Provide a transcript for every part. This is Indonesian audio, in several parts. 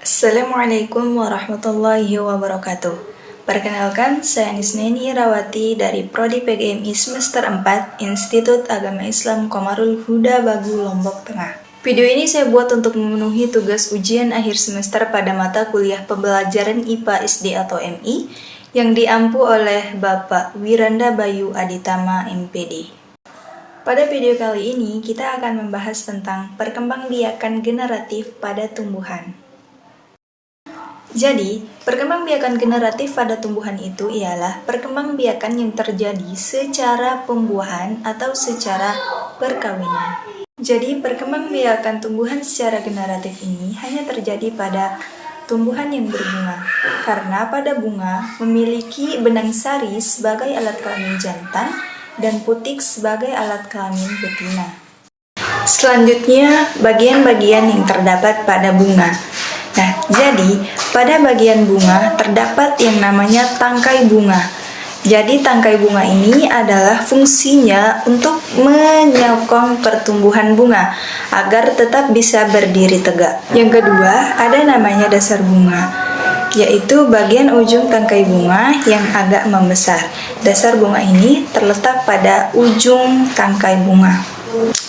Assalamualaikum warahmatullahi wabarakatuh. Perkenalkan, saya Nisneni Rawati dari Prodi PGMI semester 4 Institut Agama Islam Qomarul Huda Bagu, Lombok Tengah. Video ini saya buat untuk memenuhi tugas ujian akhir semester pada mata kuliah pembelajaran IPA SD atau MI yang diampu oleh Bapak Wiranda Bayu Aditama MPD. Pada video kali ini, kita akan membahas tentang perkembangbiakan generatif pada tumbuhan. Jadi, perkembangbiakan generatif pada tumbuhan itu ialah perkembangbiakan yang terjadi secara pembuahan atau secara perkawinan. Jadi, perkembangbiakan tumbuhan secara generatif ini hanya terjadi pada tumbuhan yang berbunga, karena pada bunga memiliki benang sari sebagai alat kelamin jantan dan putik sebagai alat kelamin betina. Selanjutnya, bagian-bagian yang terdapat pada bunga. Nah, jadi pada bagian bunga terdapat yang namanya tangkai bunga. Jadi tangkai bunga ini adalah fungsinya untuk menyokong pertumbuhan bunga agar tetap bisa berdiri tegak. Yang kedua, ada namanya dasar bunga, yaitu bagian ujung tangkai bunga yang agak membesar. Dasar bunga ini terletak pada ujung tangkai bunga.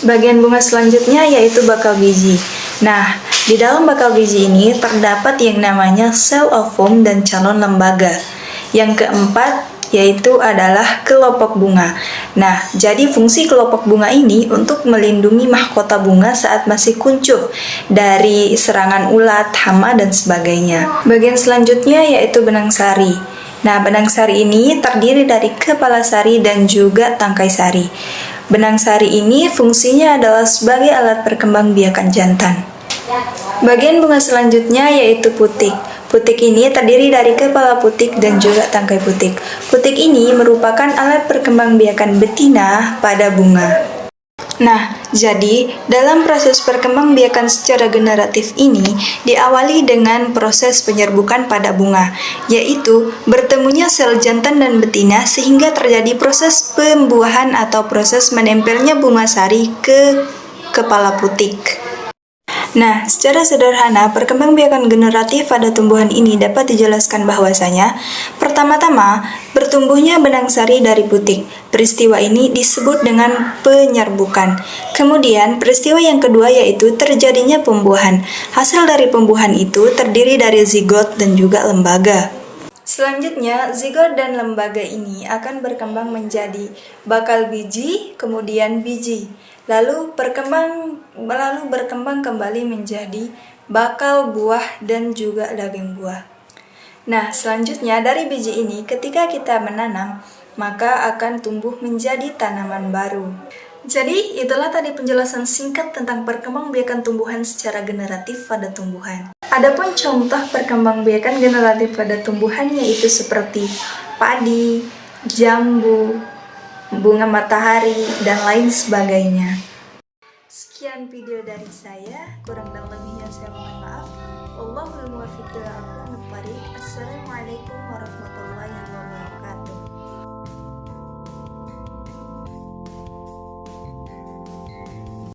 Bagian bunga selanjutnya yaitu bakal biji. Nah, di dalam bakal biji ini terdapat yang namanya sel ovum dan calon lembaga. Yang keempat yaitu adalah kelopak bunga. Nah, jadi fungsi kelopak bunga ini untuk melindungi mahkota bunga saat masih kuncup dari serangan ulat, hama, dan sebagainya. Bagian selanjutnya yaitu benang sari. Nah, benang sari ini terdiri dari kepala sari dan juga tangkai sari. Benang sari ini fungsinya adalah sebagai alat perkembangbiakan jantan. Bagian bunga selanjutnya yaitu putik. Putik ini terdiri dari kepala putik dan juga tangkai putik. Putik ini merupakan alat perkembangbiakan betina pada bunga. Nah, jadi dalam proses perkembangbiakan secara generatif ini diawali dengan proses penyerbukan pada bunga, yaitu bertemunya sel jantan dan betina sehingga terjadi proses pembuahan atau proses menempelnya bunga sari ke kepala putik. Nah, secara sederhana, perkembangbiakan generatif pada tumbuhan ini dapat dijelaskan bahwasanya pertama-tama, bertumbuhnya benang sari dari putik. Peristiwa ini disebut dengan penyerbukan. Kemudian, peristiwa yang kedua yaitu terjadinya pembuahan. Hasil dari pembuahan itu terdiri dari zigot dan juga lembaga. Selanjutnya, zigot dan lembaga ini akan berkembang menjadi bakal biji, kemudian biji. Lalu berkembang kembali menjadi bakal buah dan juga daging buah. Nah, selanjutnya dari biji ini ketika kita menanam, maka akan tumbuh menjadi tanaman baru. Jadi, itulah tadi penjelasan singkat tentang perkembangbiakan tumbuhan secara generatif pada tumbuhan. Adapun contoh perkembangbiakan generatif pada tumbuhan yaitu seperti padi, jambu, bunga matahari, dan lain sebagainya. Sekian video dari saya, kurang dan lebihnya saya mohon maaf. Wallahul muwaffiq ila aqwamit thoriq. Assalamualaikum warahmatullahi wabarakatuh.